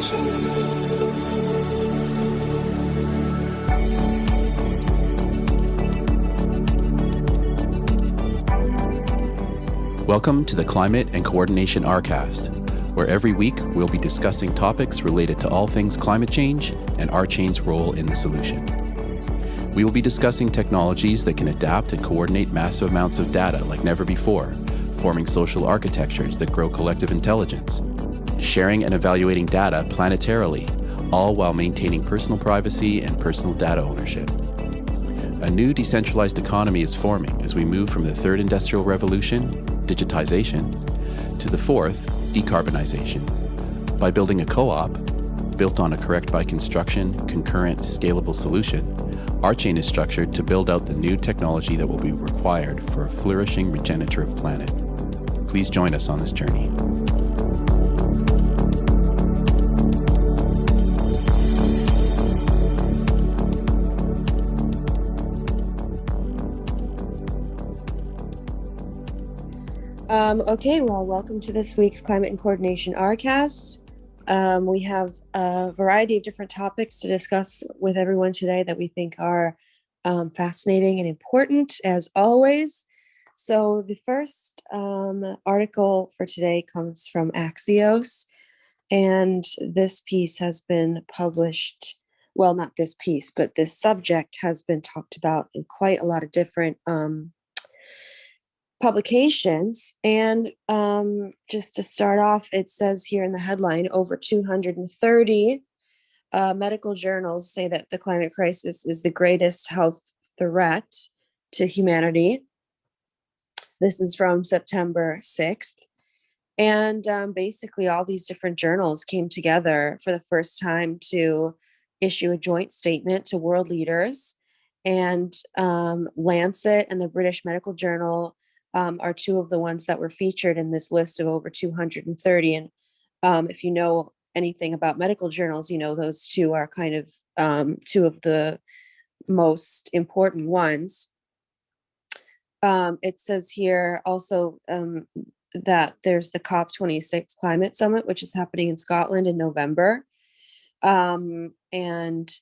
Welcome to the Climate and Coordination RCAST, where every week we'll be discussing topics related to all things climate change and RChain's role in the solution. We will be discussing technologies that can adapt and coordinate massive amounts of data like never before, forming social architectures that grow collective intelligence, sharing and evaluating data planetarily, all while maintaining personal privacy and personal data ownership. A new decentralized economy is forming as we move from the third industrial revolution, digitization, to the fourth, decarbonization. By building a co-op, built on a correct by construction, concurrent, scalable solution, RChain is structured to build out the new technology that will be required for a flourishing regenerative planet. Please join us on this journey. Okay, well, welcome to this week's Climate and Coordination RCAST. We have a variety of different topics to discuss with everyone today that we think are fascinating and important, as always. So the first article for today comes from Axios, and this piece has been published, well, not this piece, but this subject has been talked about in quite a lot of different publications. And just to start off, it says here in the headline, over 230 medical journals say that the climate crisis is the greatest health threat to humanity. This is from September 6th. And basically all these different journals came together for the first time to issue a joint statement to world leaders. And Lancet and the British Medical Journal are two of the ones that were featured in this list of over 230. And if you know anything about medical journals, you know those two are kind of two of the most important ones. It says here also that there's the COP26 Climate Summit, which is happening in Scotland in November. And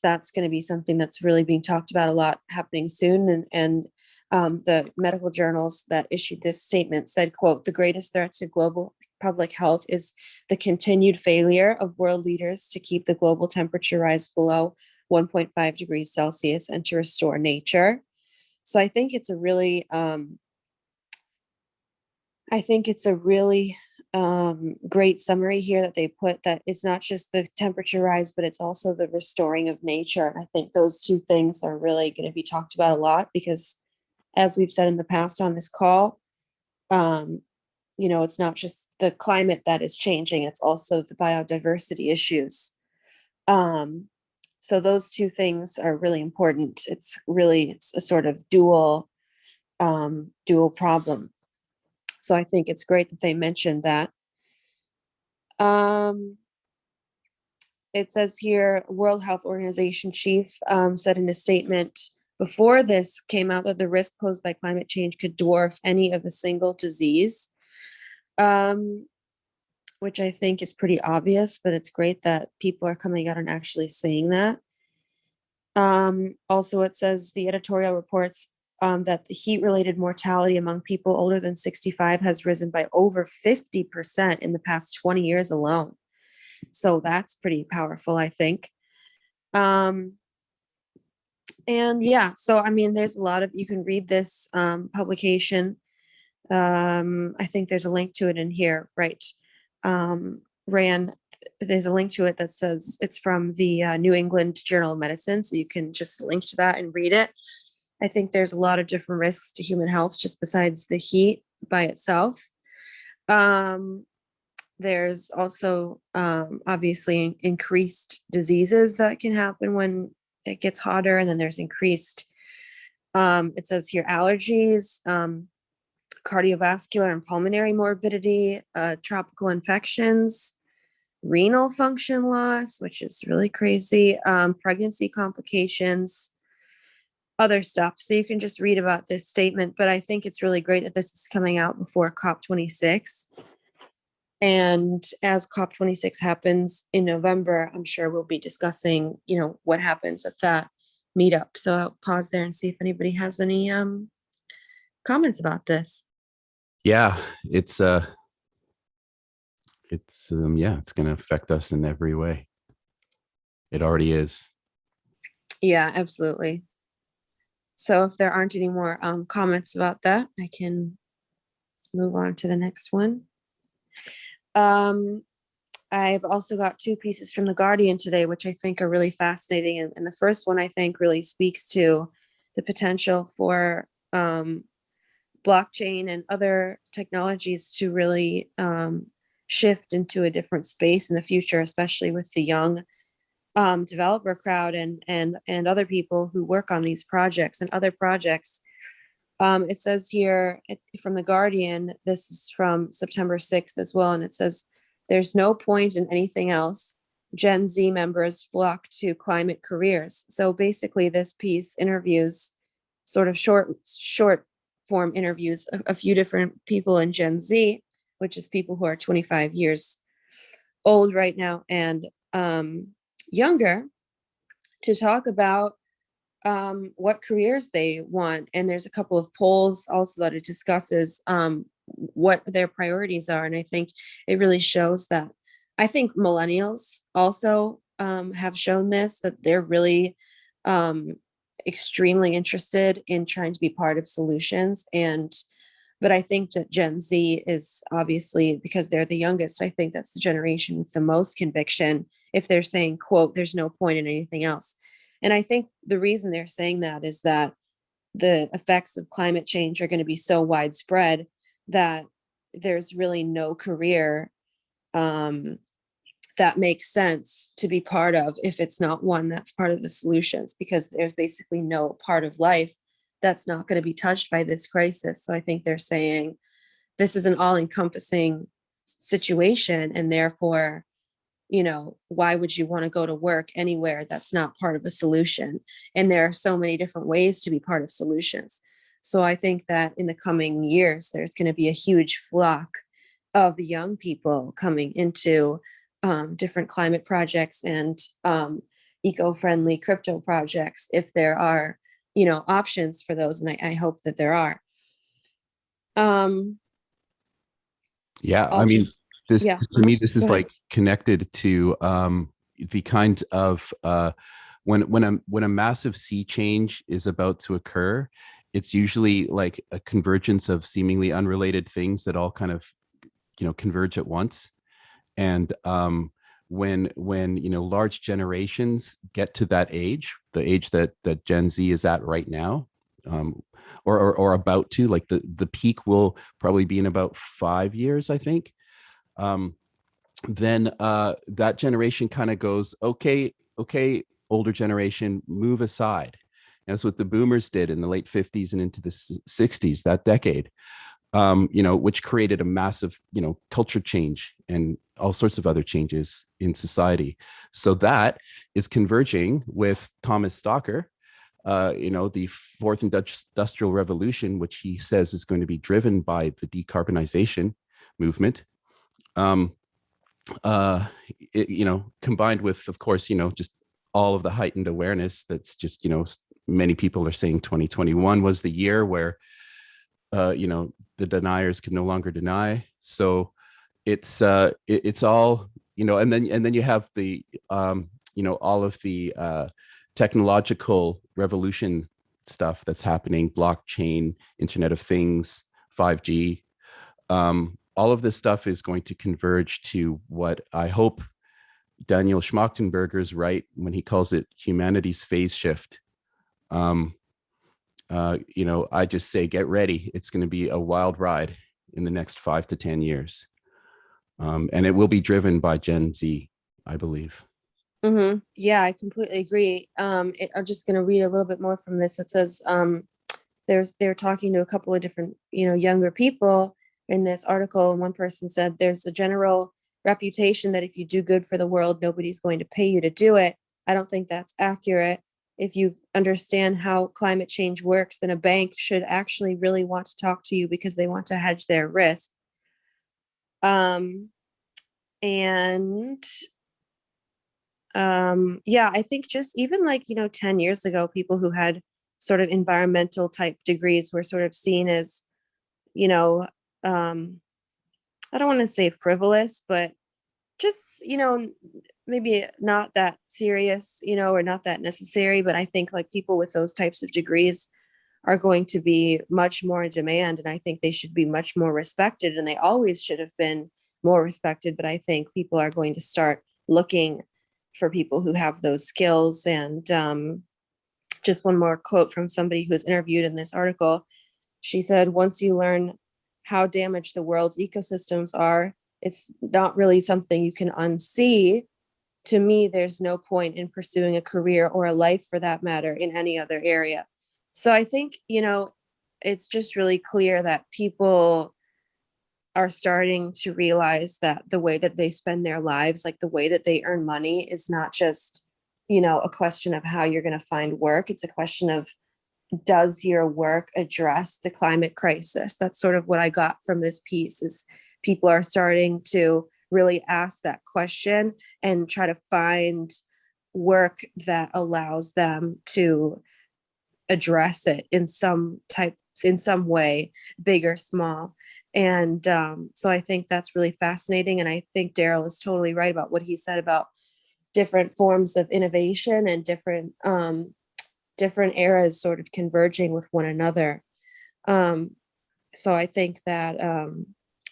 that's going to be something that's really being talked about a lot, happening soon. And the medical journals that issued this statement said, quote, "The greatest threat to global public health is the continued failure of world leaders to keep the global temperature rise below 1.5 degrees Celsius and to restore nature." So I think it's a really, great summary here that they put, that it's not just the temperature rise, but it's also the restoring of nature. And I think those two things are really going to be talked about a lot because, as we've said in the past on this call, it's not just the climate that is changing, it's also the biodiversity issues. So those two things are really important. It's really a sort of dual problem. So I think it's great that they mentioned that. It says here, World Health Organization chief said in a statement before this came out that the risk posed by climate change could dwarf any of a single disease, which I think is pretty obvious, but it's great that people are coming out and actually saying that. Also, it says the editorial reports that the heat-related mortality among people older than 65 has risen by over 50% in the past 20 years alone. So that's pretty powerful, I think. And yeah, so I mean, there's a lot of, you can read this publication. I think there's a link to it in here, right? There's a link to it that says it's from the New England Journal of Medicine. So you can just link to that and read it. I think there's a lot of different risks to human health just besides the heat by itself. There's also obviously increased diseases that can happen when it gets hotter, and then there's increased, it says here, allergies, cardiovascular and pulmonary morbidity, tropical infections, renal function loss, which is really crazy, pregnancy complications, other stuff. So you can just read about this statement, but I think it's really great that this is coming out before COP26. And as COP26 happens in November, I'm sure we'll be discussing, what happens at that meetup. So I'll pause there and see if anybody has any comments about this. Yeah, it's going to affect us in every way. It already is. Yeah, absolutely. So if there aren't any more comments about that, I can move on to the next one. I've also got two pieces from The Guardian today, which I think are really fascinating. And the first one, I think, really speaks to the potential for blockchain and other technologies to really shift into a different space in the future, especially with the young developer crowd and other people who work on these projects and other projects. It says here from The Guardian, this is from September 6th as well, and it says, "There's no point in anything else. Gen Z members flock to climate careers." So basically, this piece interviews sort of short form interviews a few different people in Gen Z, which is people who are 25 years old right now and younger, to talk about what careers they want. And there's a couple of polls also that it discusses what their priorities are. And I think it really shows that I think millennials also have shown this, that they're really extremely interested in trying to be part of solutions. But I think that Gen Z is obviously, because they're the youngest, I think that's the generation with the most conviction if they're saying, quote, "There's no point in anything else." And I think the reason they're saying that is that the effects of climate change are going to be so widespread that there's really no career that makes sense to be part of if it's not one that's part of the solutions, because there's basically no part of life that's not going to be touched by this crisis. So I think they're saying this is an all-encompassing situation, and therefore, why would you want to go to work anywhere that's not part of a solution? And there are so many different ways to be part of solutions. So I think that in the coming years, there's going to be a huge flock of young people coming into different climate projects and eco-friendly crypto projects, if there are, options for those. And I hope that there are. Yeah, I mean, this Yeah. to me, this Go is ahead. like connected to the kind of when a massive sea change is about to occur, it's usually like a convergence of seemingly unrelated things that all kind of converge at once. And when large generations get to that age, the age that Gen Z is at right now, or about to, like the peak will probably be in about 5 years, I think. Then that generation kind of goes, okay, older generation, move aside. And that's what the boomers did in the late 50s and into the 60s, that decade, which created a massive, culture change and all sorts of other changes in society. So that is converging with Thomas Stocker, the fourth industrial revolution, which he says is going to be driven by the decarbonization movement. Combined with, of course, just all of the heightened awareness that's just, many people are saying 2021 was the year where, the deniers can no longer deny. So it's all, and then you have the, all of the technological revolution stuff that's happening, blockchain, Internet of Things, 5G. All of this stuff is going to converge to what I hope Daniel Schmachtenberger's right when he calls it humanity's phase shift. I just say, get ready. It's going to be a wild ride in the next 5 to 10 years. And it will be driven by Gen Z, I believe. Mm-hmm. Yeah, I completely agree. I'm just going to read a little bit more from this. It says, they're talking to a couple of different, younger people in this article. And one person said, "There's a general reputation that if you do good for the world, nobody's going to pay you to do it. I don't think that's accurate. If you understand how climate change works, then a bank should actually really want to talk to you because they want to hedge their risk." And yeah, I think just even like, 10 years ago, people who had sort of environmental type degrees were sort of seen as, you know, um, I don't want to say frivolous, but just, maybe not that serious, or not that necessary. But I think like people with those types of degrees are going to be much more in demand. And I think they should be much more respected. And they always should have been more respected. But I think people are going to start looking for people who have those skills. And just one more quote from somebody who was interviewed in this article. She said, once you learn how damaged the world's ecosystems are, it's not really something you can unsee. To me, there's no point in pursuing a career or a life for that matter in any other area. So I think, it's just really clear that people are starting to realize that the way that they spend their lives, like the way that they earn money, is not just, a question of how you're going to find work. It's a question of, does your work address the climate crisis? That's sort of what I got from this piece, is people are starting to really ask that question and try to find work that allows them to address it in some way, big or small. And so I think that's really fascinating. And I think Darryl is totally right about what he said about different forms of innovation and different eras sort of converging with one another. So I think that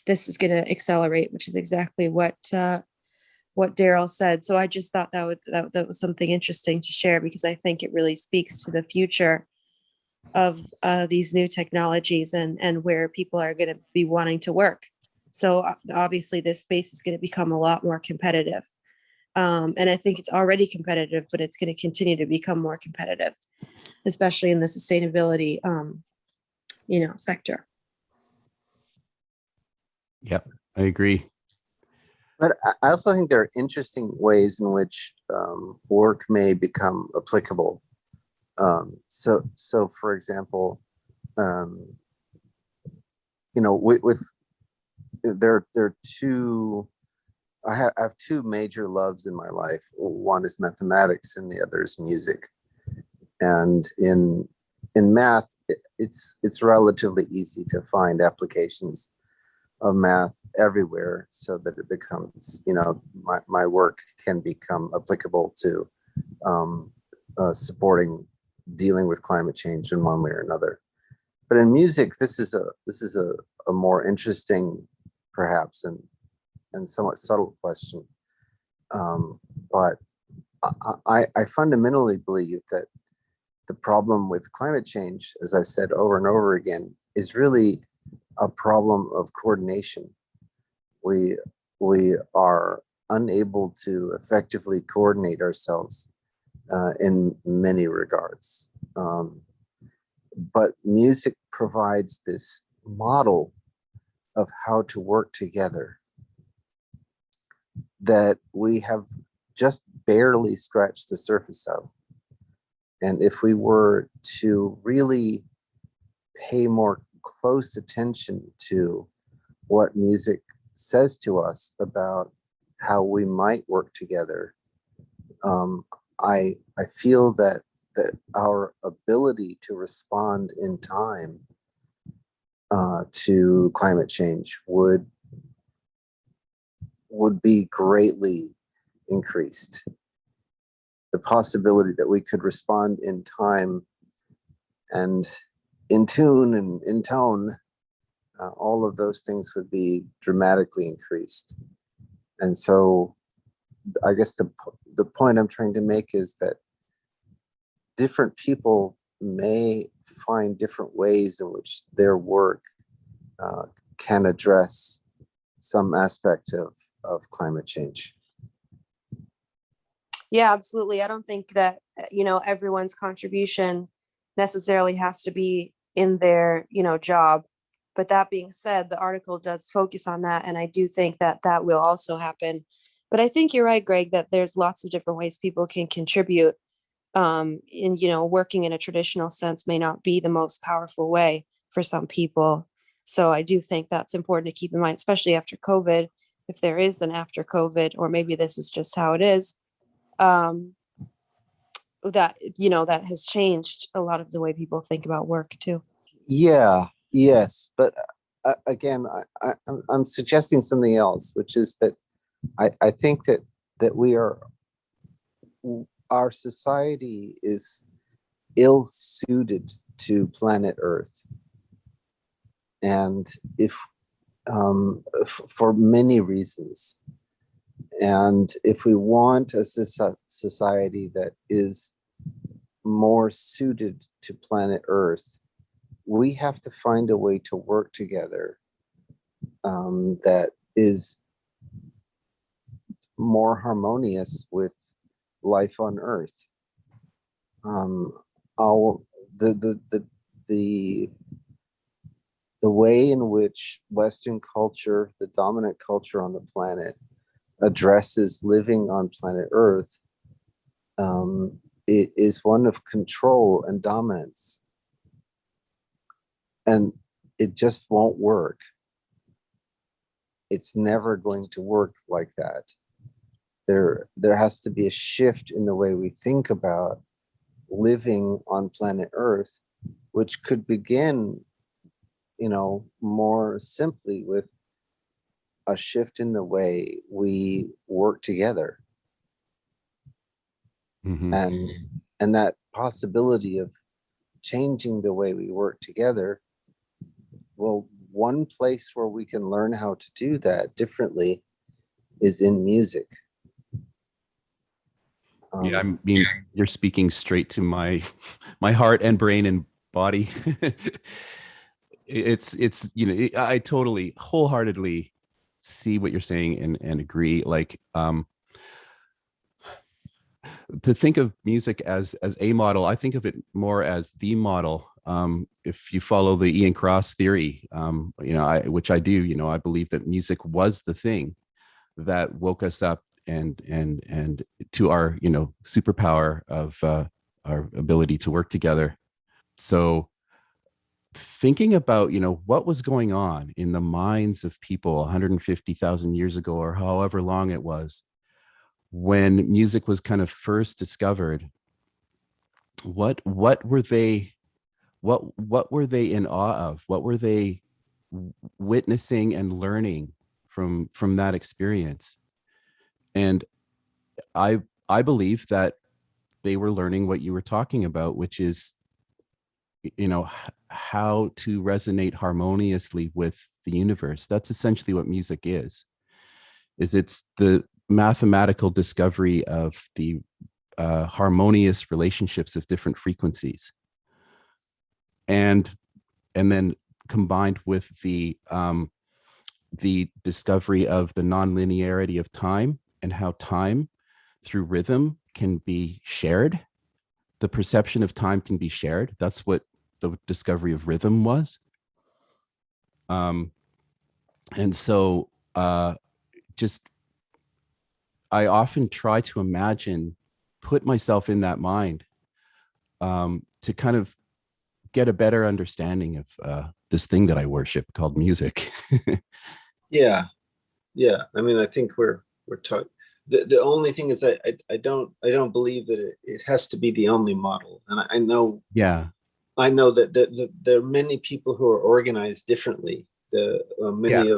this is going to accelerate, which is exactly what Darryl said. So I just thought that was something interesting to share, because I think it really speaks to the future of these new technologies and where people are going to be wanting to work. So obviously this space is going to become a lot more competitive. And I think it's already competitive, but it's going to continue to become more competitive, especially in the sustainability, sector. Yep, I agree. But I also think there are interesting ways in which work may become applicable. So for example, with there are two. I have two major loves in my life. One is mathematics, and the other is music. And in math, it's relatively easy to find applications of math everywhere, so that it becomes, my work can become applicable to supporting dealing with climate change in one way or another. But in music, this is a more interesting, perhaps, and somewhat subtle question. But I fundamentally believe that the problem with climate change, as I've said over and over again, is really a problem of coordination. We are unable to effectively coordinate ourselves in many regards. But music provides this model of how to work together that we have just barely scratched the surface of. And if we were to really pay more close attention to what music says to us about how we might work together, I feel that our ability to respond in time to climate change would be greatly increased. The possibility that we could respond in time and in tune and in tone, all of those things would be dramatically increased. And so I guess the point I'm trying to make is that different people may find different ways in which their work can address some aspect of climate change. Yeah, absolutely. I don't think that, everyone's contribution necessarily has to be in their, job. But that being said, the article does focus on that. And I do think that that will also happen. But I think you're right, Greg, that there's lots of different ways people can contribute. Working in a traditional sense may not be the most powerful way for some people. So I do think that's important to keep in mind, especially after COVID. if there is an after COVID, or maybe this is just how it is, that, that has changed a lot of the way people think about work too. Yeah, yes. But again, I'm suggesting something else, which is that I think that our society is ill-suited to planet Earth. And for many reasons. And if we want a society that is more suited to planet Earth, we have to find a way to work together that is more harmonious with life on Earth. The way in which Western culture, the dominant culture on the planet, addresses living on planet Earth, it is one of control and dominance. And it just won't work. It's never going to work like that. There has to be a shift in the way we think about living on planet Earth, which could begin, more simply with a shift in the way we work together. Mm-hmm. And that possibility of changing the way we work together, well, one place where we can learn how to do that differently is in music. Yeah, I mean, you're speaking straight to my heart and brain and body. It's I totally wholeheartedly see what you're saying and agree. Like, to think of music as a model, I think of it more as the model. If you follow the Ian Cross theory, which I do, I believe that music was the thing that woke us up and to our superpower of our ability to work together. So thinking about what was going on in the minds of people 150,000 years ago, or however long it was, when music was kind of first discovered, what were they in awe of? What were they witnessing and learning from that experience? And I believe that they were learning what you were talking about, which is how to resonate harmoniously with the universe. That's essentially what music is it's the mathematical discovery of the harmonious relationships of different frequencies, and then combined with the discovery of the nonlinearity of time, and how time through rhythm can be shared. The perception of time can be shared. That's what the discovery of rhythm was. And so just, I often try to imagine, put myself in that mind, to kind of get a better understanding of this thing that I worship called music. Yeah. I mean, I think we're talking. The only thing is, I don't believe that it has to be the only model. And I know. Yeah. I know that there are many people who are organized differently. Many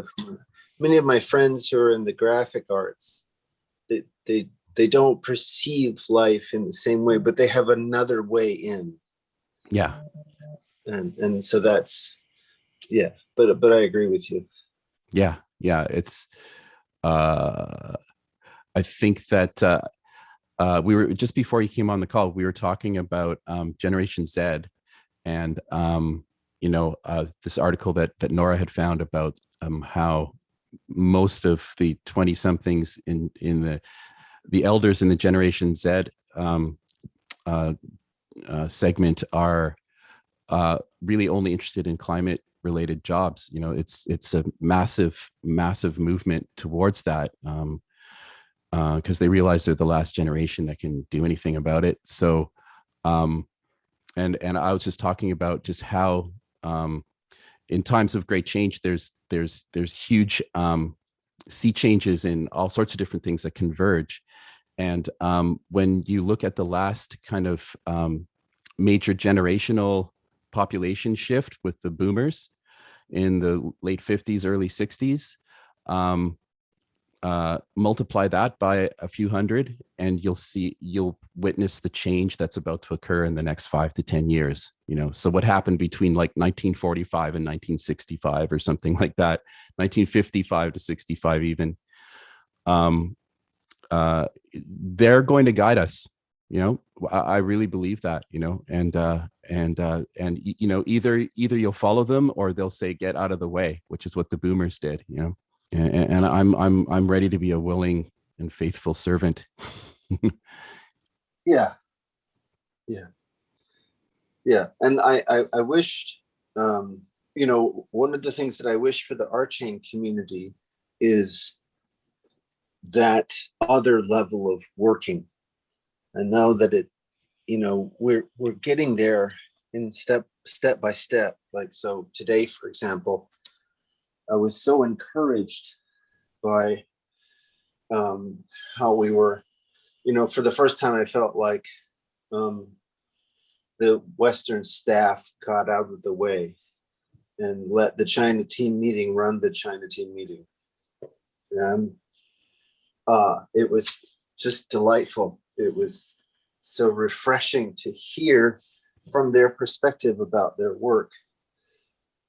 of my friends who are in the graphic arts, they don't perceive life in the same way, but they have another way in. Yeah. And so that's, yeah. But I agree with you. Yeah. It's I think that we were, just before you came on the call, we were talking about Generation Z, and this article that Nora had found about how most of the 20 somethings in the elders in the Generation Z segment are really only interested in climate related jobs. It's a massive movement towards that, because they realize they're the last generation that can do anything about it. So and I was just talking about just how in times of great change, there's huge sea changes in all sorts of different things that converge. And when you look at the last kind of major generational population shift with the boomers in the late 50s, early 60s, multiply that by a few hundred, and you'll witness the change that's about to occur in the next 5 to 10 years. So what happened between like 1945 and 1965 or something like that, 1955 to 65 even, they're going to guide us. I really believe that. And either you'll follow them or they'll say get out of the way, which is what the boomers did. And I'm ready to be a willing and faithful servant. Yeah. And I wished, one of the things that I wish for the RChain community is that other level of working. I know that we're getting there in step by step. Like, so today, for example, I was so encouraged by how we were, for the first time, I felt like the Western staff got out of the way and let the China team meeting run the China team meeting. And it was just delightful. It was so refreshing to hear from their perspective about their work.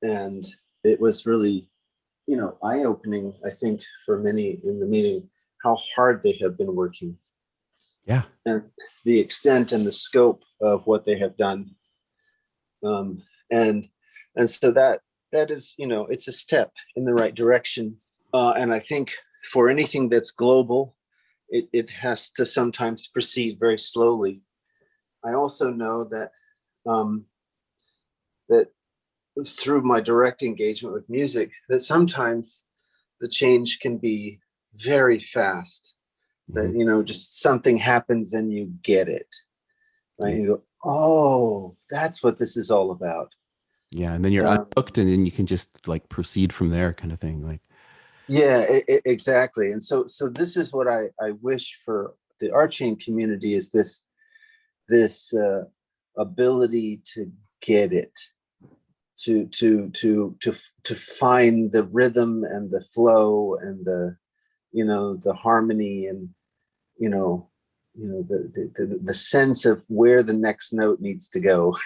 And it was really, eye-opening, I think, for many in the meeting, how hard they have been working. Yeah. And the extent and the scope of what they have done. And so that is, it's a step in the right direction. And I think for anything that's global, it has to sometimes proceed very slowly. I also know that that through my direct engagement with music, that sometimes the change can be very fast. That, just something happens and you get it, right? You go, oh, that's what this is all about. Yeah, and then you're unhooked, and then you can just like proceed from there, kind of thing. Like, yeah, exactly. And so this is what I wish for the RChain community, is this ability to get it, to find the rhythm and the flow and the harmony and the sense of where the next note needs to go.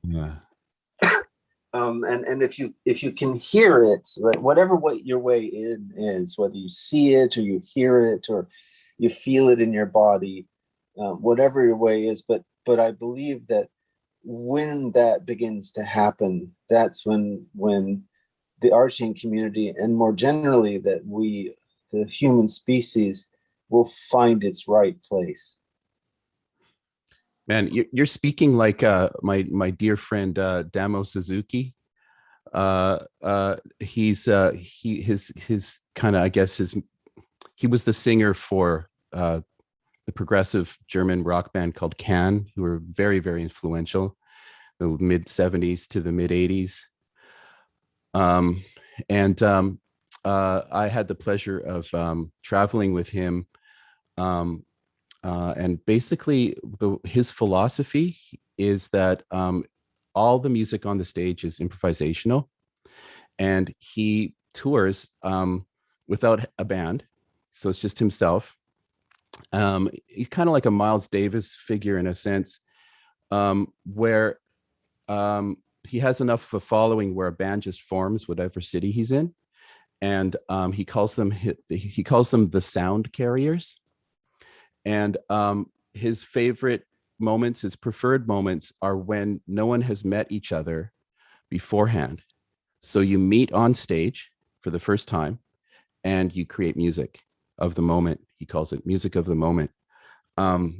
yeah. And if you can hear it, right, whatever what your way in is, whether you see it or you hear it or you feel it in your body, whatever your way is, but I believe that when that begins to happen, that's when the RChain community, and more generally that we, the human species, will find its right place. Man, you're speaking like my dear friend Damo Suzuki. He's his kind of, I guess, he was the singer for the progressive German rock band called Can, who were very, very influential, the mid 70s to the mid 80s. I had the pleasure of traveling with him. And basically, his philosophy is that all the music on the stage is improvisational, and he tours without a band, so it's just himself. He's kind of like a Miles Davis figure in a sense, where he has enough of a following where a band just forms whatever city he's in, and he calls them the sound carriers. And his favorite moments, his preferred moments, are when no one has met each other beforehand. So you meet on stage for the first time and you create music of the moment. He calls it music of the moment. I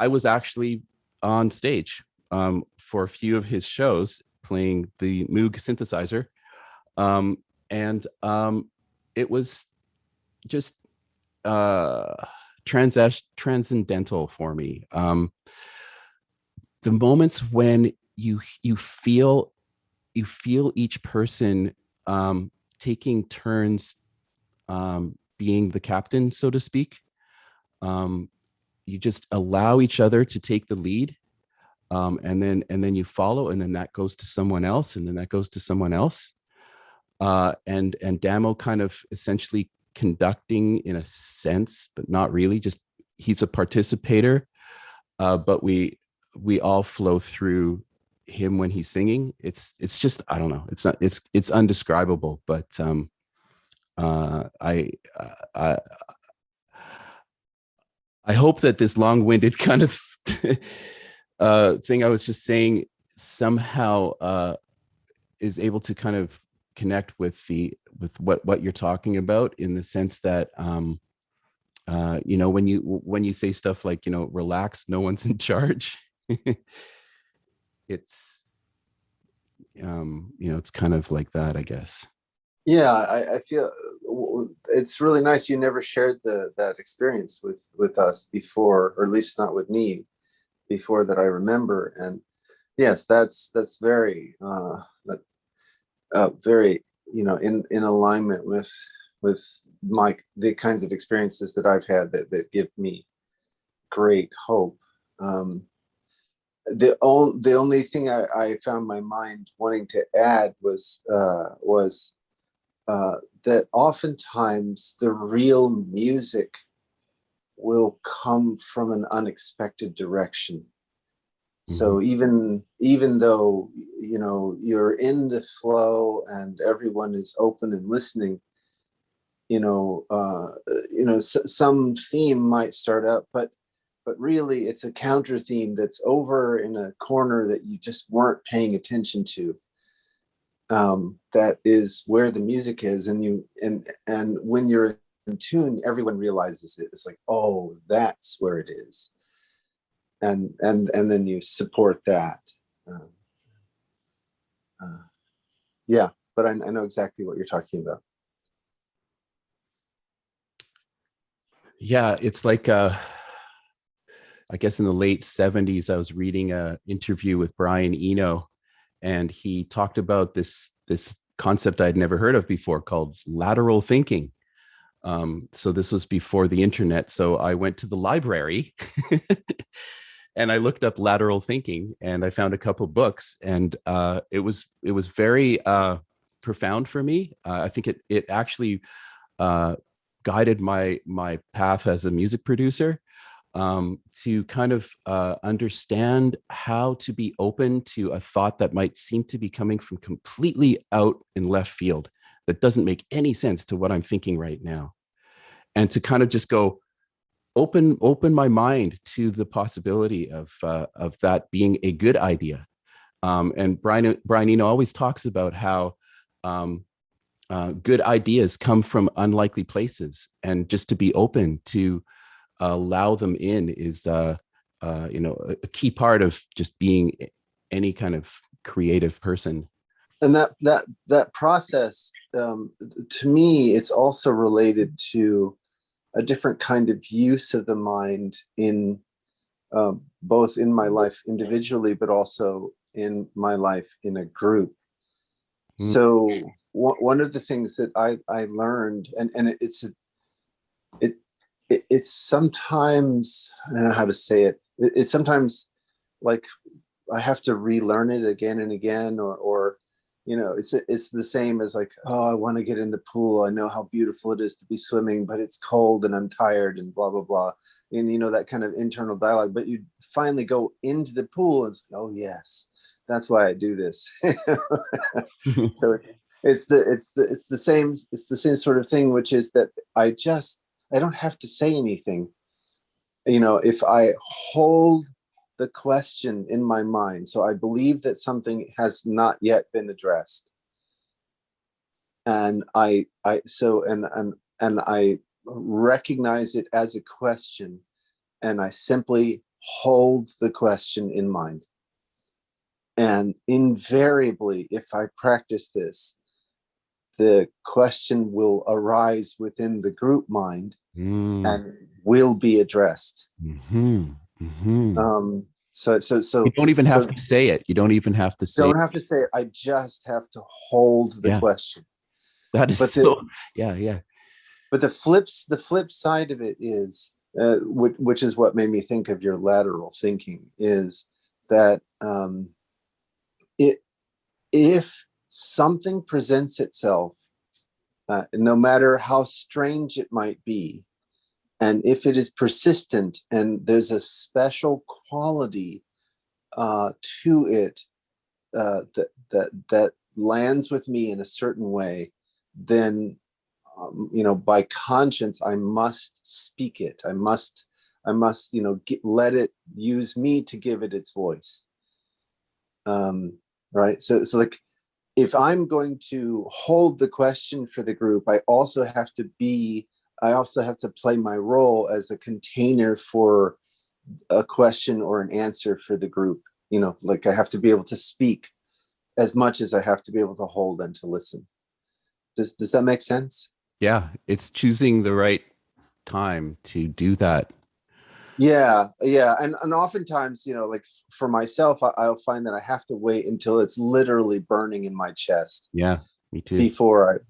was actually on stage for a few of his shows playing the Moog synthesizer. It was just transcendental for me. The moments when you feel you feel each person taking turns being the captain, so to speak. You just allow each other to take the lead, and then you follow, and then that goes to someone else, and then that goes to someone else. And Damo kind of essentially conducting in a sense, but not really. Just he's a participator, but we all flow through him when he's singing. It's just, I don't know. It's undescribable. But I hope that this long-winded kind of thing I was just saying somehow is able to kind of connect with what you're talking about, in the sense that when you say stuff like, relax, no one's in charge. It's it's kind of like that, I guess. Yeah, I feel it's really nice you never shared that experience with us before, or at least not with me before, that I remember. And yes, that's very very in alignment with the kinds of experiences that I've had that give me great hope. The only thing I found my mind wanting to add was that oftentimes the real music will come from an unexpected direction. So even though you're in the flow and everyone is open and listening, some theme might start up, but really it's a counter theme that's over in a corner that you just weren't paying attention to. That is where the music is, and when you're in tune, everyone realizes it. It's like, oh, that's where it is, and then you support that. Yeah, but I know exactly what you're talking about. Yeah, it's like I guess in the late 70s, I was reading an interview with Brian Eno, and he talked about this concept I'd never heard of before called lateral thinking. So this was before the internet. So I went to the library and I looked up lateral thinking, and I found a couple books, and it was very profound for me. I think it actually guided my path as a music producer, to kind of understand how to be open to a thought that might seem to be coming from completely out in left field, that doesn't make any sense to what I'm thinking right now, and to kind of just go open my mind to the possibility of that being a good idea. And Brian Eno always talks about how good ideas come from unlikely places, and just to be open to allow them in is a key part of just being any kind of creative person. And that process, to me, it's also related to a different kind of use of the mind in both in my life individually, but also in my life in a group. So one of the things that I learned, and it's sometimes, I don't know how to say it. It's sometimes like I have to relearn it again and again, or it's the same as like, oh, I want to get in the pool. I know how beautiful it is to be swimming, but it's cold and I'm tired and blah, blah, blah. And that kind of internal dialogue, but you finally go into the pool and say, oh yes, that's why I do this. So it's the same sort of thing, which is that I don't have to say anything. If I hold the question in my mind, so I believe that something has not yet been addressed, and I recognize it as a question, and I simply hold the question in mind. And invariably, if I practice this, the question will arise within the group mind and will be addressed. You don't even have so to say it. You don't even have to say, don't have to say it. I just have to hold the yeah, question. that is But so, yeah. but the flip side of it is, which is what made me think of your lateral thinking, is that it if something presents itself, no matter how strange it might be, and if it is persistent and there's a special quality to it, that lands with me in a certain way, then by conscience, I must speak it. I must let it use me to give it its voice. Right. So like, if I'm going to hold the question for the group, I also have to play my role as a container for a question or an answer for the group. Like, I have to be able to speak as much as I have to be able to hold and to listen. Does that make sense? Yeah. It's choosing the right time to do that. Yeah. And oftentimes, like for myself, I'll find that I have to wait until it's literally burning in my chest Yeah, me too. before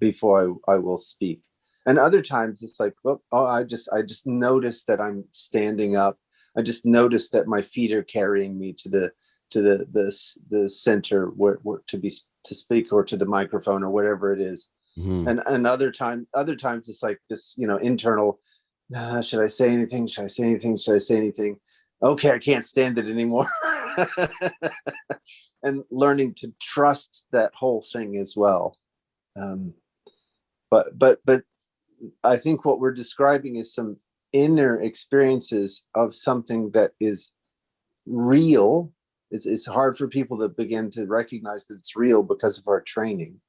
I will speak. And other times it's like, I just notice that I'm standing up. I just notice that my feet are carrying me to the center where to speak, or to the microphone, or whatever it is. Mm-hmm. And other times it's like this, internal, should I say anything? Should I say anything? Should I say anything? Okay, I can't stand it anymore. And learning to trust that whole thing as well. But I think what we're describing is some inner experiences of something that is real. It's hard for people to begin to recognize that it's real because of our training,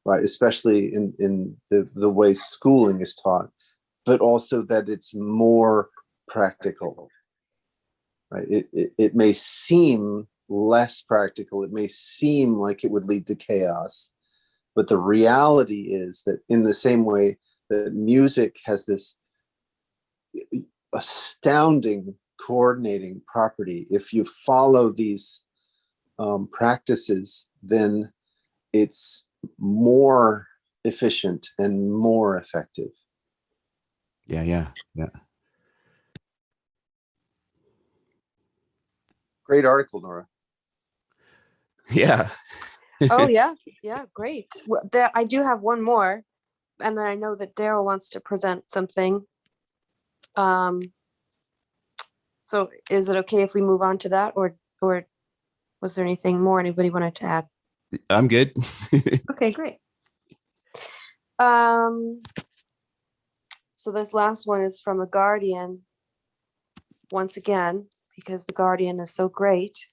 right? Especially in the way schooling is taught, but also that it's more practical, right? It may seem less practical. It may seem like it would lead to chaos, but the reality is that, in the same way that music has this astounding coordinating property, if you follow these practices, then it's more efficient and more effective. Yeah. Great article, Nora. Yeah. Oh yeah, great. I do have one more, and then I know that Darryl wants to present something. So is it okay if we move on to that, or was there anything more anybody wanted to add? I'm good. Okay, great. So this last one is from a Guardian, once again, because the Guardian is so great.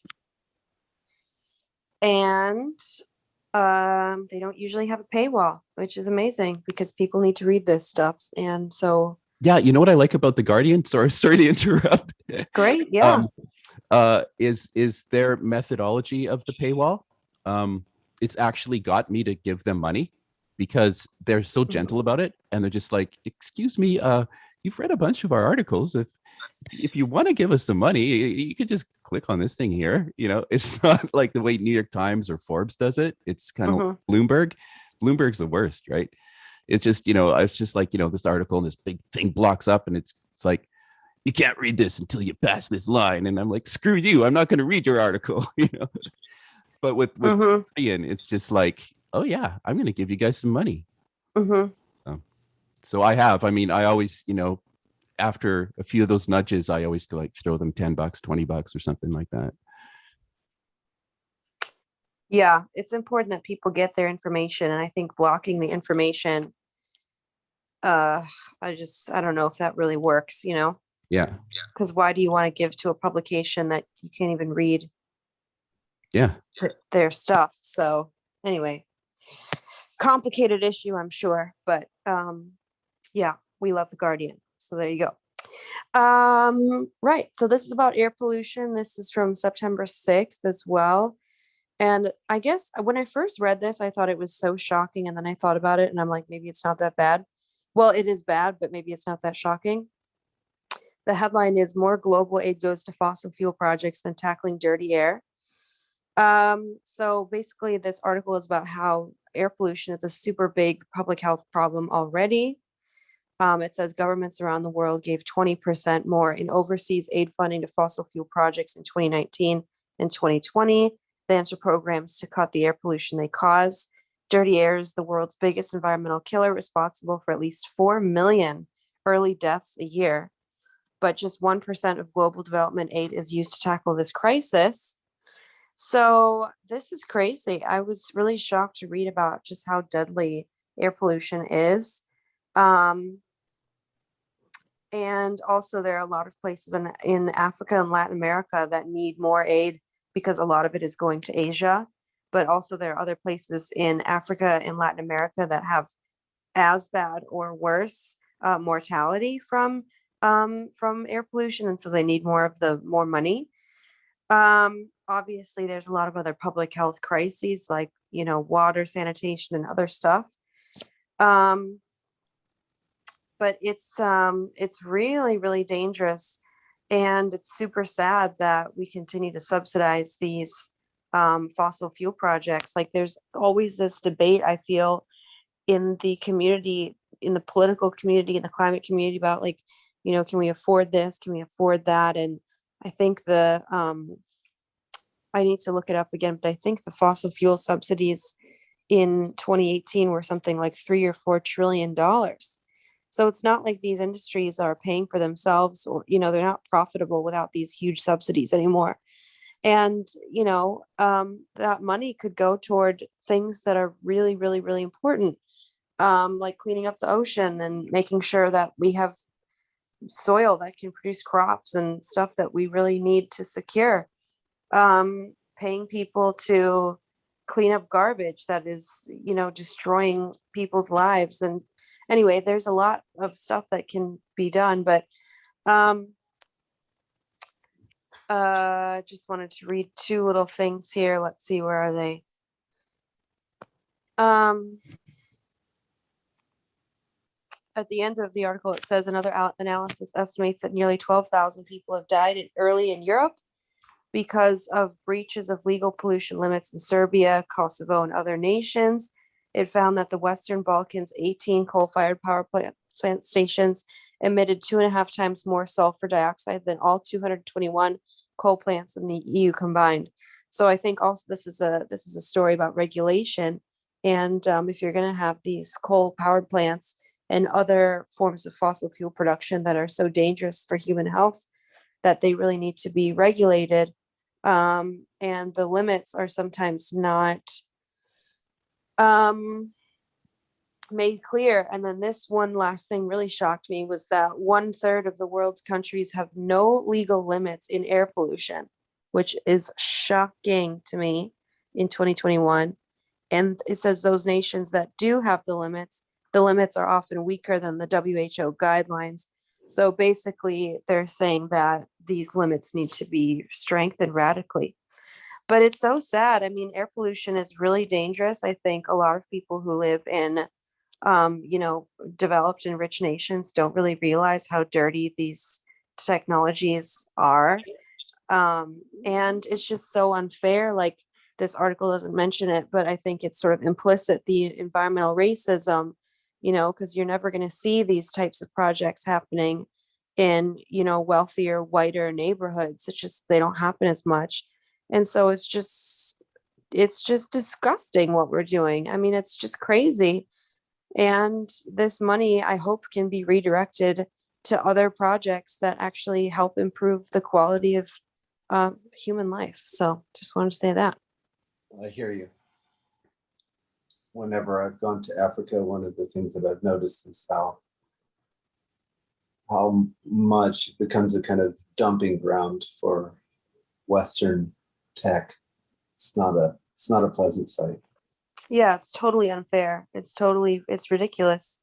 And they don't usually have a paywall, which is amazing because people need to read this stuff. And so Yeah, you know what I like about the Guardian? Sorry to interrupt. great, yeah. Is their methodology of the paywall. It's actually got me to give them money because they're so gentle about it, and they're just like, excuse me, you've read a bunch of our articles. If you want to give us some money, you could just click on this thing here. It's not like the way New York Times or Forbes does it. It's kind of Bloomberg. Bloomberg's the worst, right? It's just, it's just like, this article and this big thing blocks up, and it's like, you can't read this until you pass this line. And I'm like, screw you. I'm not going to read your article, But with Ian, it's just like, oh yeah, I'm going to give you guys some money. So I always, after a few of those nudges, I always like throw them $10, $20 or something like that. Yeah, it's important that people get their information. And I think blocking the information, I don't know if that really works, Yeah. Because why do you want to give to a publication that you can't even read their stuff? So anyway, complicated issue, I'm sure. But yeah, we love the Guardian. So there you go. Right. So this is about air pollution. This is from September 6th as well. And I guess when I first read this, I thought it was so shocking. And then I thought about it and I'm like, maybe it's not that bad. Well, it is bad, but maybe it's not that shocking. The headline is "More global aid goes to fossil fuel projects than tackling dirty air." So basically this article is about how air pollution is a super big public health problem already. It says governments around the world gave 20% more in overseas aid funding to fossil fuel projects in 2019 and 2020 than to programs to cut the air pollution they cause. Dirty air is the world's biggest environmental killer, responsible for at least 4 million early deaths a year. But just 1% of global development aid is used to tackle this crisis. So this is crazy. I was really shocked to read about just how deadly air pollution is. And also there are a lot of places in Africa and Latin America that need more aid because a lot of it is going to Asia. But also there are other places in Africa and Latin America that have as bad or worse mortality from air pollution, and so they need more money. Obviously, there's a lot of other public health crises like water, sanitation, and other stuff. But it's really, really dangerous, and it's super sad that we continue to subsidize these fossil fuel projects. Like there's always this debate, I feel, in the community, in the political community, in the climate community about like, can we afford this? Can we afford that? And I think I need to look it up again, but I think the fossil fuel subsidies in 2018 were something like $3 or $4 trillion. So it's not like these industries are paying for themselves, or, they're not profitable without these huge subsidies anymore. And, that money could go toward things that are really, really, really important, like cleaning up the ocean and making sure that we have soil that can produce crops and stuff that we really need to secure. Paying people to clean up garbage that is, destroying people's lives. And anyway, there's a lot of stuff that can be done, but just wanted to read two little things here. Let's see, where are they? At the end of the article, it says another analysis estimates that nearly 12,000 people have died early in Europe because of breaches of legal pollution limits in Serbia, Kosovo, and other nations. It found that the Western Balkans' 18 coal-fired power plant stations emitted 2.5 times more sulfur dioxide than all 221 coal plants in the EU combined. So I think also this is a story about regulation. And if you're going to have these coal-powered plants and other forms of fossil fuel production that are so dangerous for human health, that they really need to be regulated. And the limits are sometimes not made clear. And then this one last thing really shocked me was that 1/3 of the world's countries have no legal limits in air pollution, which is shocking to me in 2021. And it says those nations that do have the limits are often weaker than the WHO guidelines. So basically, they're saying that these limits need to be strengthened radically. But it's so sad. I mean, air pollution is really dangerous. I think a lot of people who live in, developed and rich nations don't really realize how dirty these technologies are. And it's just so unfair. Like this article doesn't mention it, but I think it's sort of implicit, the environmental racism, because you're never going to see these types of projects happening in, wealthier, whiter neighborhoods. It's just, they don't happen as much. And so it's just disgusting what we're doing. I mean, it's just crazy. And this money, I hope, can be redirected to other projects that actually help improve the quality of human life. So just wanted to say that. I hear you. Whenever I've gone to Africa, one of the things that I've noticed is how much it becomes a kind of dumping ground for Western tech. It's not a pleasant sight. Yeah, it's totally unfair. It's ridiculous.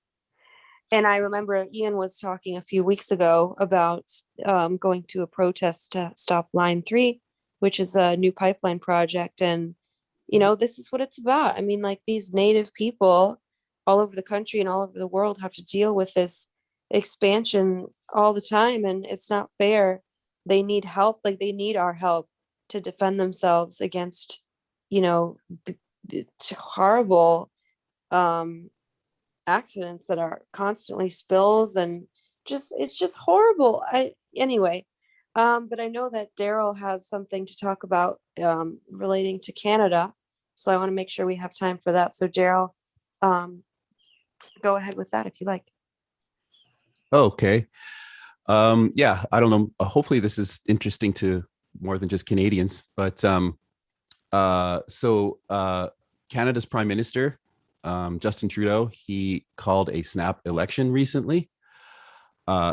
And I remember Ian was talking a few weeks ago about going to a protest to stop Line 3, which is a new pipeline project. And, this is what it's about. I mean, like these native people all over the country and all over the world have to deal with this expansion all the time, and it's not fair. They need help, like they need our help to defend themselves against, you know, horrible accidents that are constantly spills, and just it's just horrible. Anyway, but I know that Darryl has something to talk about relating to Canada, so I want to make sure we have time for that. So Darryl, um, go ahead with that if you like. Okay. Yeah, I don't know. Hopefully this is interesting to more than just Canadians, but Canada's Prime Minister, Justin Trudeau, he called a snap election recently.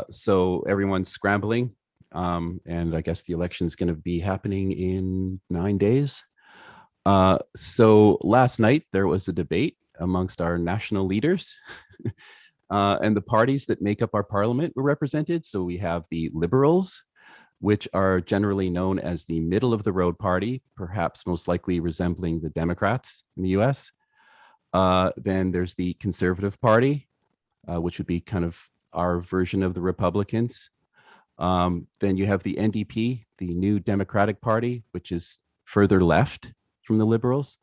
So everyone's scrambling. And I guess the election is going to be happening in 9 days. So last night there was a debate amongst our national leaders. And the parties that make up our parliament were represented. So we have the Liberals, which are generally known as the middle of the road party, perhaps most likely resembling the Democrats in the US. Then there's the Conservative Party, which would be kind of our version of the Republicans. Then you have the NDP, the New Democratic Party, which is further left from the Liberals.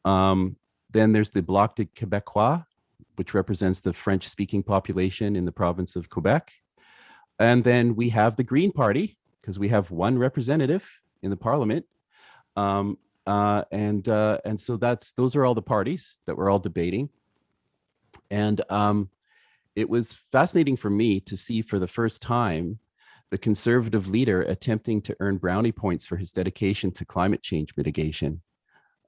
Then there's the Bloc de Québécois, which represents the French-speaking population in the province of Quebec. And then we have the Green Party, because we have one representative in the parliament. And so those are all the parties that we're all debating. And it was fascinating for me to see for the first time the Conservative leader attempting to earn brownie points for his dedication to climate change mitigation.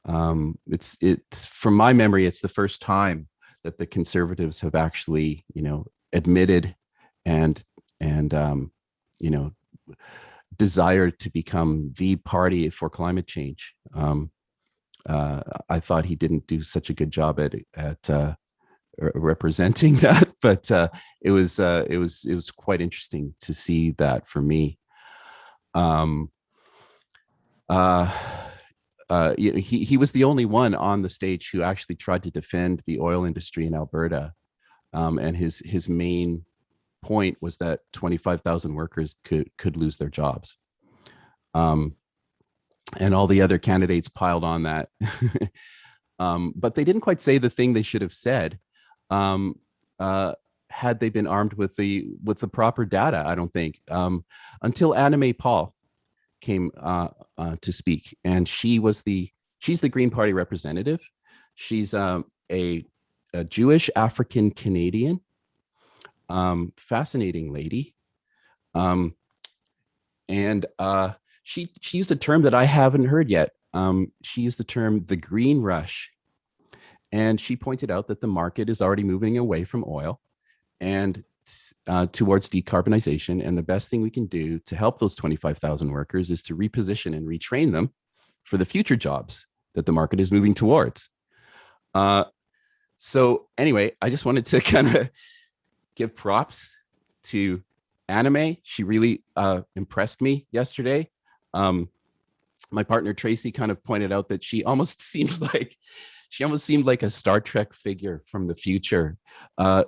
It's from my memory, it's the first time that the Conservatives have actually, admitted and desired to become the party for climate change. I thought he didn't do such a good job at representing that, but it was quite interesting to see that for me. He was the only one on the stage who actually tried to defend the oil industry in Alberta, and his main point was that 25,000 workers could lose their jobs. And all the other candidates piled on that. But they didn't quite say the thing they should have said had they been armed with the proper data, I don't think, until Anna Paul came to speak. And she's the Green Party representative. She's a Jewish African Canadian, fascinating lady. And she used a term that I haven't heard yet. She used the term the green rush. And she pointed out that the market is already moving away from oil and towards decarbonization. And the best thing we can do to help those 25,000 workers is to reposition and retrain them for the future jobs that the market is moving towards. So anyway, I just wanted to kind of give props to Anime. She really impressed me yesterday. My partner Tracy kind of pointed out that she almost seemed like a Star Trek figure from the future.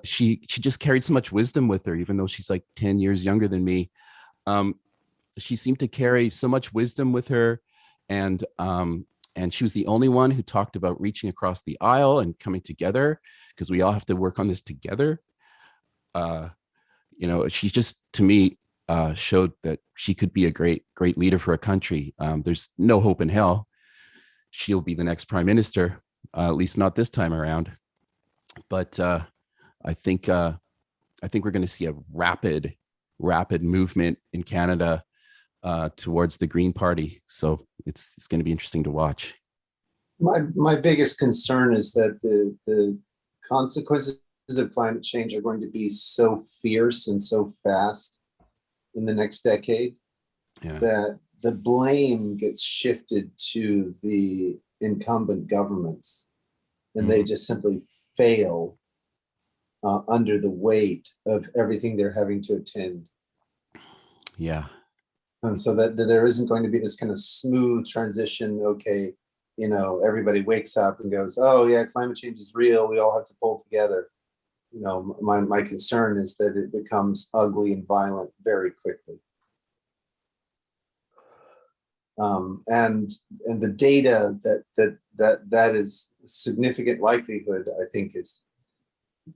She just carried so much wisdom with her, even though she's like 10 years younger than me. She seemed to carry so much wisdom with her, and she was the only one who talked about reaching across the aisle and coming together, because we all have to work on this together. She just, to me, showed that she could be a great leader for a country. There's no hope in hell she'll be the next prime minister, at least not this time around. But I think we're going to see a rapid movement in Canada towards the Green Party. So it's going to be interesting to watch. My biggest concern is that the consequences of climate change are going to be so fierce and so fast in the next decade that the blame gets shifted to the incumbent governments, and they just simply fail under the weight of everything they're having to attend. Yeah. And so that there isn't going to be this kind of smooth transition. Okay, everybody wakes up and goes, oh yeah, climate change is real. We all have to pull together. my concern is that it becomes ugly and violent very quickly. And the data that is significant likelihood, I think, is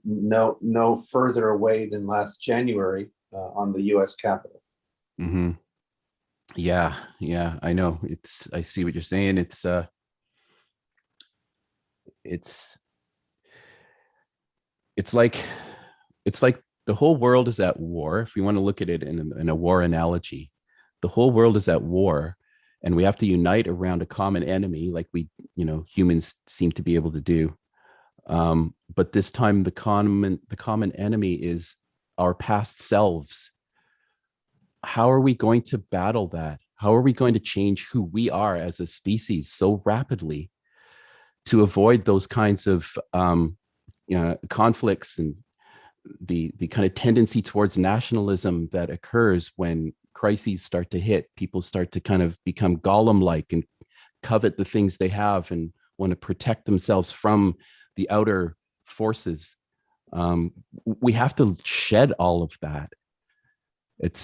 no further away than last January on the U.S. Capitol. Mm-hmm. Yeah, I know. I see what you're saying. It's like the whole world is at war. If we want to look at it in a war analogy, the whole world is at war, and we have to unite around a common enemy, like humans seem to be able to do. But this time, the common enemy is our past selves. How are we going to battle that? How are we going to change who we are as a species so rapidly to avoid those kinds of conflicts and the kind of tendency towards nationalism that occurs when crises start to hit? People start to kind of become Gollum-like and covet the things they have and want to protect themselves from the outer forces. We have to shed all of that. It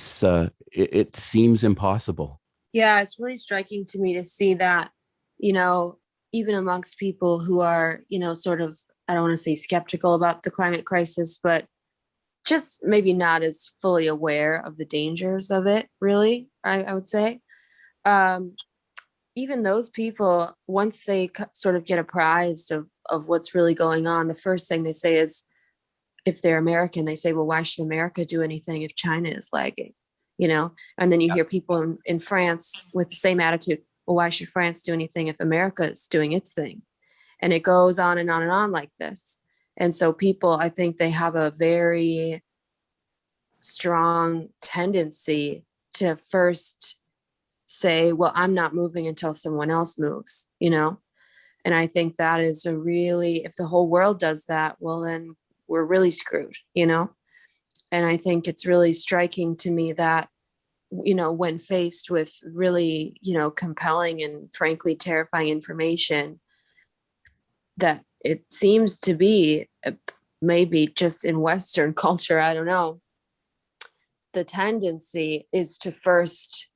seems impossible. Yeah, it's really striking to me to see that, even amongst people who are, sort of, I don't want to say skeptical about the climate crisis, but just maybe not as fully aware of the dangers of it, really, I would say. Even those people, once they sort of get apprised of what's really going on, the first thing they say is, if they're American, they say, well, why should America do anything if China is lagging? And then you hear people in France with the same attitude. Well, why should France do anything if America is doing its thing? And it goes on and on and on like this. And so people, I think they have a very strong tendency to first say, well, I'm not moving until someone else moves, And I think that is if the whole world does that, well, then we're really screwed, And I think it's really striking to me that, when faced with really, compelling and frankly terrifying information, that it seems to be maybe just in Western culture, I don't know, the tendency is to first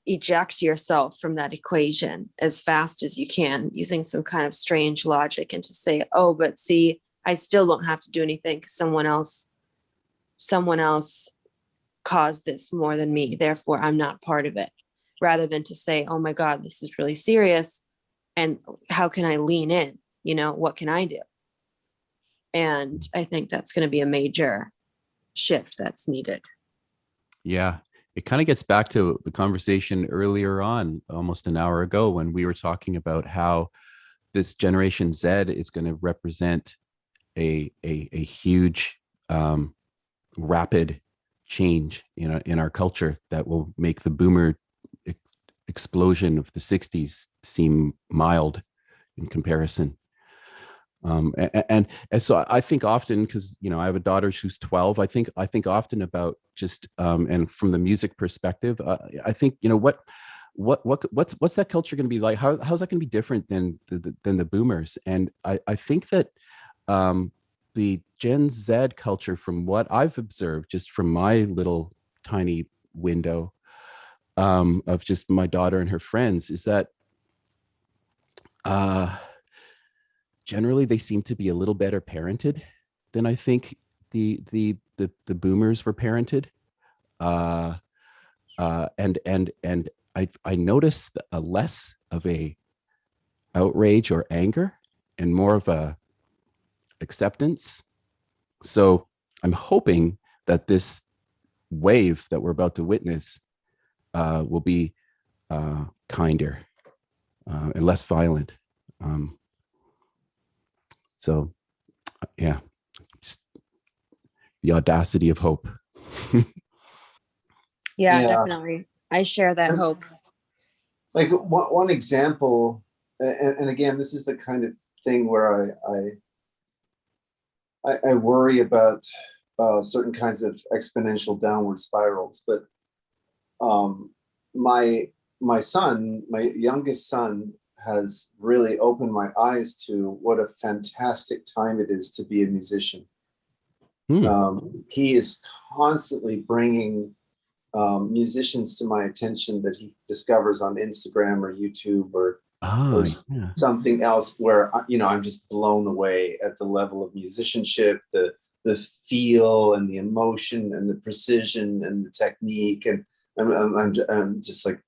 eject yourself from that equation as fast as you can, using some kind of strange logic, and to say, oh, but see, I still don't have to do anything because someone else caused this more than me, therefore I'm not part of it, rather than to say, oh my God, this is really serious, and how can I lean in? What can I do? And I think that's going to be a major shift that's needed. Yeah, it kind of gets back to the conversation earlier on, almost an hour ago, when we were talking about how this Generation Z is going to represent a huge rapid change in our culture that will make the boomer explosion of the 60s seem mild in comparison. And so I think often, because I have a daughter who's 12, I think often about just and from the music perspective, I think what's that culture going to be like? How's that going to be different than the boomers? And I think that the Gen Z culture, from what I've observed, just from my little tiny window of just my daughter and her friends, is that generally they seem to be a little better parented than I think the boomers were parented. And I noticed a less of a outrage or anger and more of a acceptance. So I'm hoping that this wave that we're about to witness will be kinder and less violent. So yeah, just the audacity of hope. Yeah, definitely. I share that hope. Like one example, and again, this is the kind of thing where I worry about certain kinds of exponential downward spirals. But my youngest son, has really opened my eyes to what a fantastic time it is to be a musician. He is constantly bringing musicians to my attention that he discovers on Instagram or YouTube or something else, where I'm just blown away at the level of musicianship, the feel and the emotion and the precision and the technique, and I'm just like,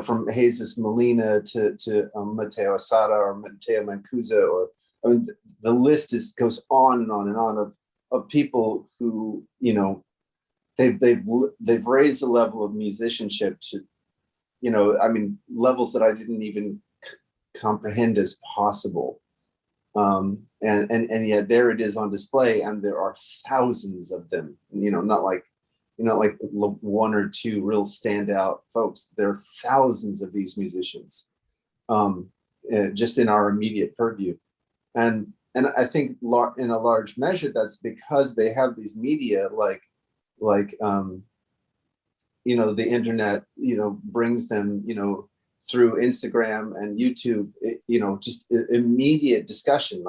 from Jesus Molina to Matteo Asada or Matteo Mancuso, or the list goes on and on and on of people who they've raised the level of musicianship to levels that I didn't even comprehend as possible, and yet there it is on display, and there are thousands of them. Not like one or two real standout folks. There are thousands of these musicians, just in our immediate purview, and I think in a large measure that's because they have these media like the internet brings them through Instagram and YouTube, just immediate discussion.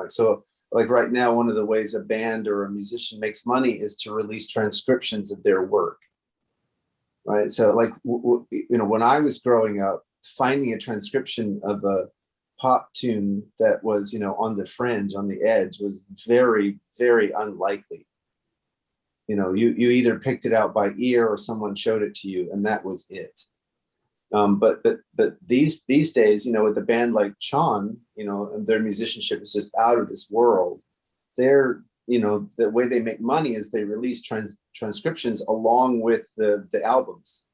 Like right now, one of the ways a band or a musician makes money is to release transcriptions of their work, right? So like when I was growing up, finding a transcription of a pop tune that was on the fringe, on the edge, was very, very unlikely. You either picked it out by ear or someone showed it to you, and that was it. But these days, with a band like Chon, and their musicianship is just out of this world. They're, the way they make money is they release transcriptions along with the albums.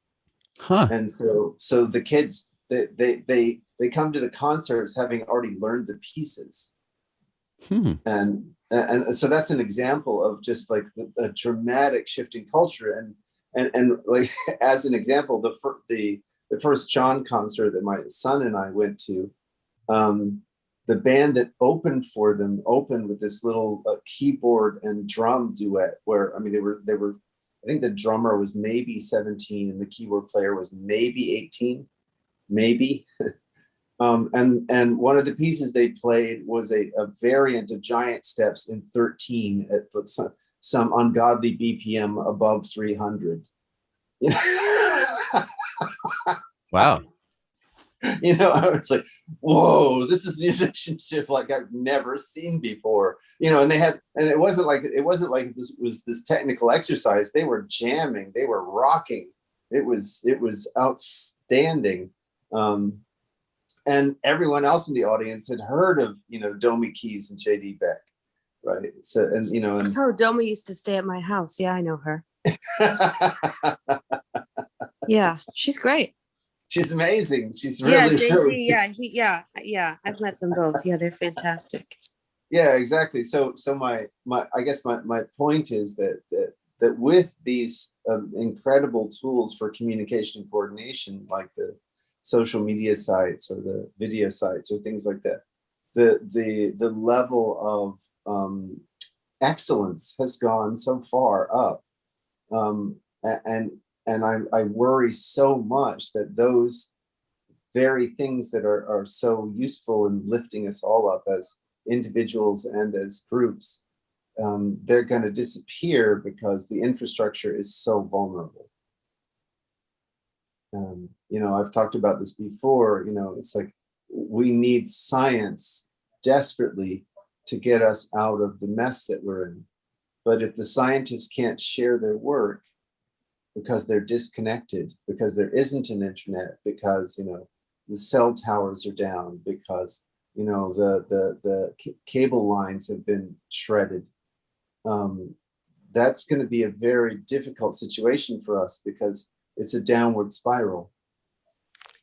And so the kids, they come to the concerts having already learned the pieces. And so that's an example of just like a dramatic shift in culture. And like, as an example, the first John concert that my son and I went to, the band that opened for them opened with this little keyboard and drum duet where, they were, I think the drummer was maybe 17 and the keyboard player was maybe 18, maybe. And one of the pieces they played was a variant of Giant Steps in 13 at some ungodly BPM above 300. Wow. I was like, whoa, this is musicianship like I've never seen before. And it wasn't like this was this technical exercise. They were jamming, they were rocking. It was outstanding. And everyone else in the audience had heard of, Domi Keys and J.D. Beck, right? So, and Domi used to stay at my house. Yeah, I know her. Yeah, she's great. She's amazing. She's really, really. Yeah. I've met them both. Yeah, they're fantastic. Yeah, exactly. So my I guess my point is that with these incredible tools for communication and coordination, like the social media sites or the video sites or things like that, the level of excellence has gone so far up, and I worry so much that those very things that are so useful in lifting us all up as individuals and as groups, they're going to disappear because the infrastructure is so vulnerable. I've talked about this before. It's like we need science desperately to get us out of the mess that we're in. But if the scientists can't share their work because they're disconnected, because there isn't an internet, because the cell towers are down, because the cable lines have been shredded, that's going to be a very difficult situation for us because it's a downward spiral.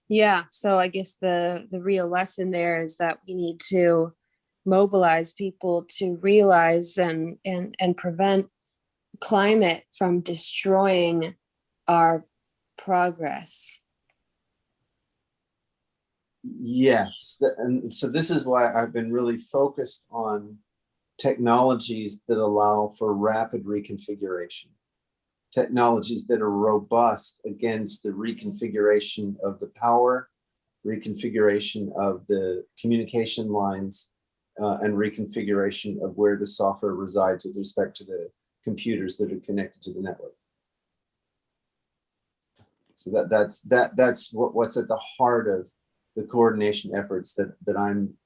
Yeah. So I guess the real lesson there is that we need to mobilize people to realize and prevent climate from destroying our progress. Yes. And so this is why I've been really focused on technologies that allow for rapid reconfiguration, technologies that are robust against the reconfiguration of the power reconfiguration of the communication lines, and reconfiguration of where the software resides with respect to the computers that are connected to the network. So that's what's at the heart of the coordination efforts that I'm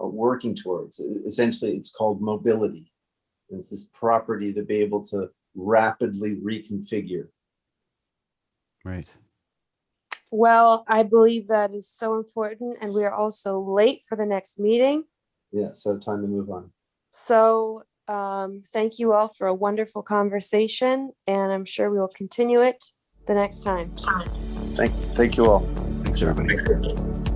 working towards. Essentially, it's called mobility. It's this property to be able to rapidly reconfigure. Right. Well, I believe that is so important, and we are also late for the next meeting. Yeah, so time to move on. So thank you all for a wonderful conversation, and I'm sure we will continue it the next time. Thank you all. Thanks, everybody.